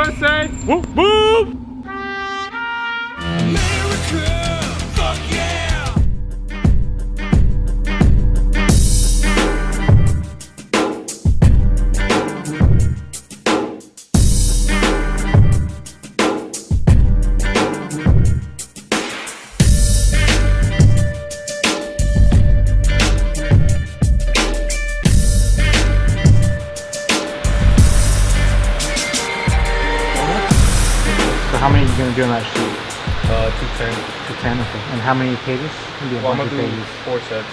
USA! Whoop whoop! America, fuck yeah! So how many are you gonna do on that sheet? 210. 210, okay. And how many pages? You do a Well, I'm bunch gonna of do pages. 4 sets.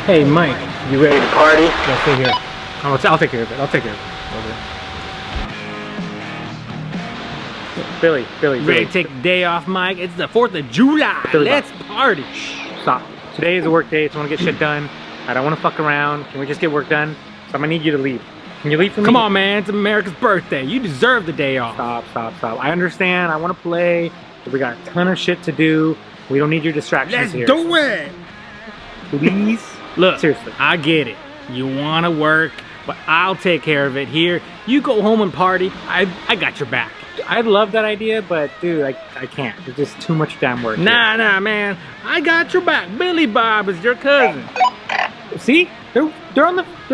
Hey Mike, you ready to party? Yeah, stay here. I'll take care of it. I'll take care of it. Billy. Ready to take the day off, Mike? It's the 4th of July. Billy, Let's party. Stop. Today is a work day, so I want to get shit done. I don't want to fuck around. Can we just get work done? So I'm gonna need you to leave. Can you leave for me? Come on, man. It's America's birthday. You deserve the day off. Stop. I understand. I want to play, but we got a ton of shit to do. We don't need your distractions Let's here. do it. Please. Look, Seriously. I get it. You want to work, but I'll take care of it here. You go home and party. I got your back. I love that idea, but dude, I can't. There's just too much damn work. Nah, man. I got your back. Billy Bob is your cousin. Here. See? They're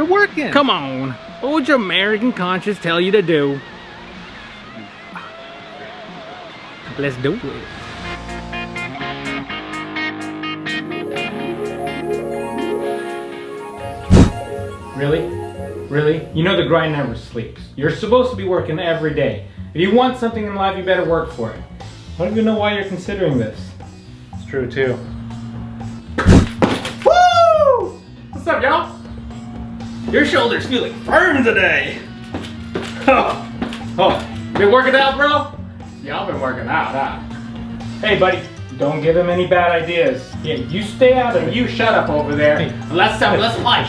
working. Come on. What would your American conscience tell you to do? Let's do it. Really? You know the grind never sleeps. You're supposed to be working every day. If you want something in life, you better work for it. I don't even know why you're considering this. It's true too. Woo! What's up, y'all? Your shoulders feeling firm today. Oh, been working out, bro? Y'all been working out, huh? Hey, buddy, don't give him any bad ideas. Yeah, you stay out of it. You shut up over there. Hey. Let's play. Let's play.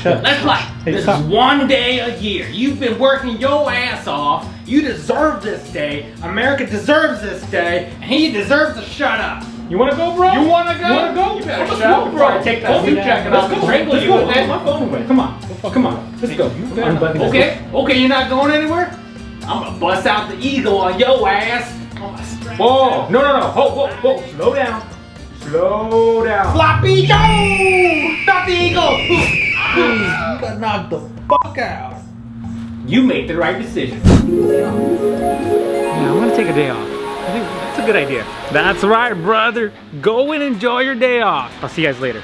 Hey, This stop. is one day a year. You've been working your ass off. You deserve this day. America deserves this day, and he deserves to shut up. You wanna go, bro? You wanna go? You wanna go? You better Let's shut up go, before bro. I take that Let's suit go. jacket Let's off and go. strangle Let's you go. with it. My phone away. Come on. Let's go. Unbutton this. Okay, you're not going anywhere? I'm gonna bust out the eagle on your ass. Whoa, no. Whoa. Slow down. Floppy Joe! Not the eagle! You got knocked the fuck out. You made the right decision. Yeah, I'm gonna take a day off. I think that's a good idea. That's right, brother. Go and enjoy your day off. I'll see you guys later.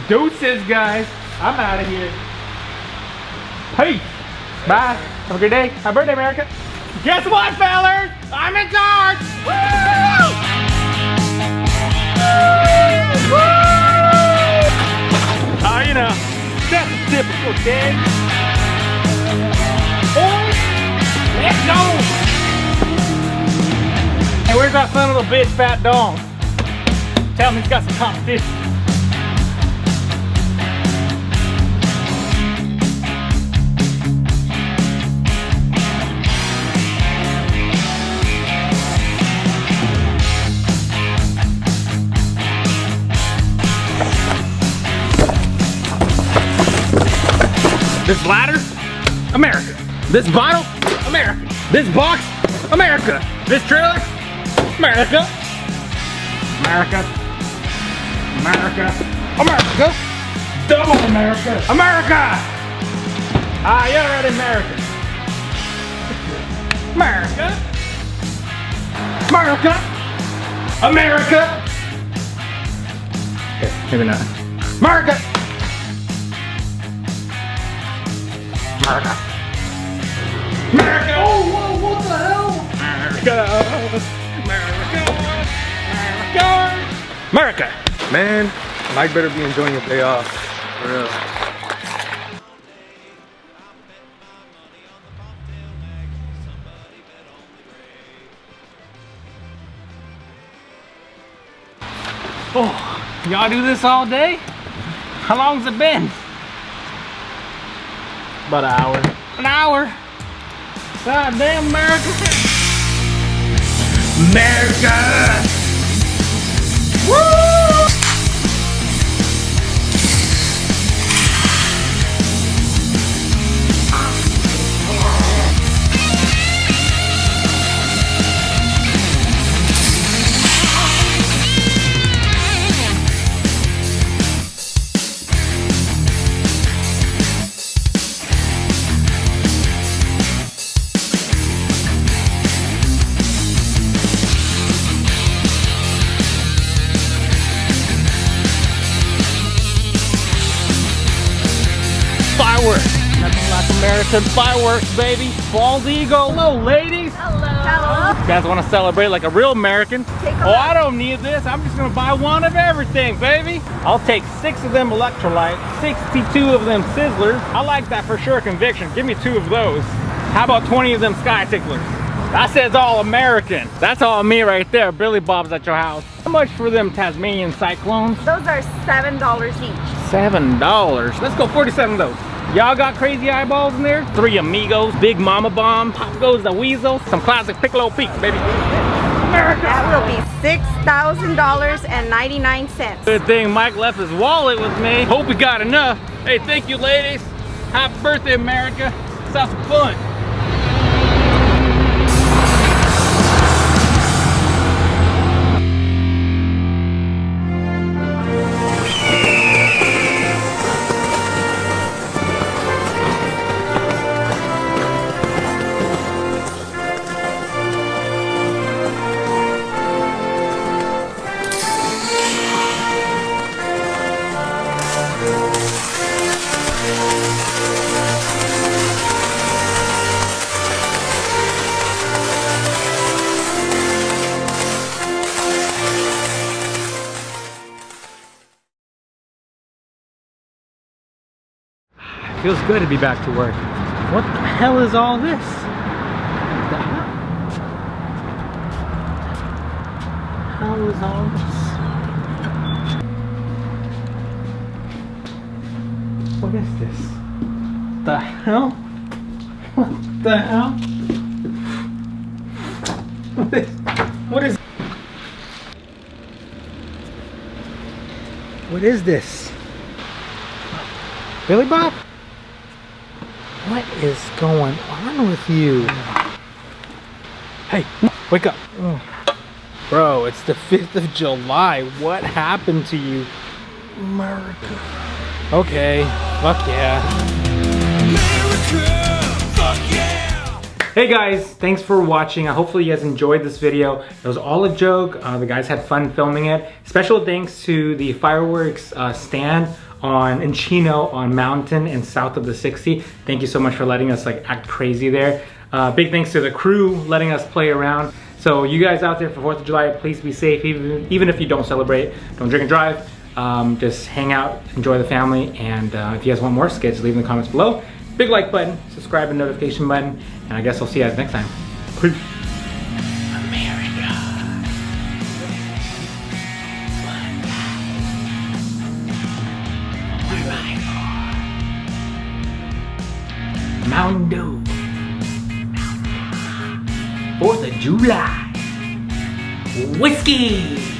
Deuces, guys. I'm out of here. Peace. Bye. Have a good day. Happy birthday, America. Guess what, fellas? I'm in charge! Oh, you know, that's a typical day. Let's go! Hey, where's that son of a bitch, Fat Dong? Tell him he's got some competition. This ladder, America. This bottle, America. This box, America. This trailer, America. America. America. Double America. America. Ah, you're right, America. America. Okay, maybe not. America. America. Oh, whoa, what the hell? America. Man, Mike better be enjoying your day off. For real. Oh, y'all do this all day? How long's it been? About an hour. An hour? God damn, America. America! Woo! Fireworks. Nothing like American fireworks, baby. Bald eagle. Hello, ladies. Hello. You guys want to celebrate like a real American? Oh, I don't need this. I'm just going to buy one of everything, baby. I'll take 6 of them electrolytes, 62 of them sizzlers. I like that for sure conviction. Give me 2 of those. How about 20 of them sky ticklers? That says all American. That's all me right there. Billy Bob's at your house. How much for them Tasmanian cyclones? Those are $7 each. $7. Let's go 47 of those. Y'all got crazy eyeballs in there? 3 Amigos, Big Mama Bomb, Pop Goes the Weasel, some classic Piccolo Peak, baby. America! That will be $6,000.99. Good thing Mike left his wallet with me. Hope we got enough. Hey, thank you, ladies. Happy birthday, America. Let's have some fun. Feels good to be back to work. What the hell is all this? What the hell is all this? What is this? The hell? What the hell? What is What is this? Billy Bob? What is going on with you? Hey, wake up. Oh. Bro, it's the 5th of July. What happened to you? America. Okay, fuck yeah. America, fuck yeah! Hey guys, thanks for watching. Hopefully you guys enjoyed this video. It was all a joke. The guys had fun filming it. Special thanks to the fireworks stand in Chino on Mountain and south of the 60. Thank you so much for letting us like act crazy there. Big thanks to the crew letting us play around. So you guys out there for 4th of July, please be safe. Even if you don't celebrate, don't drink and drive. Just hang out, enjoy the family, and if you guys want more skits, leave in the comments below. Big like button, subscribe and notification button, and I guess I'll see you guys next time. Peace. Mountain Dew. 4th of July. Whiskey.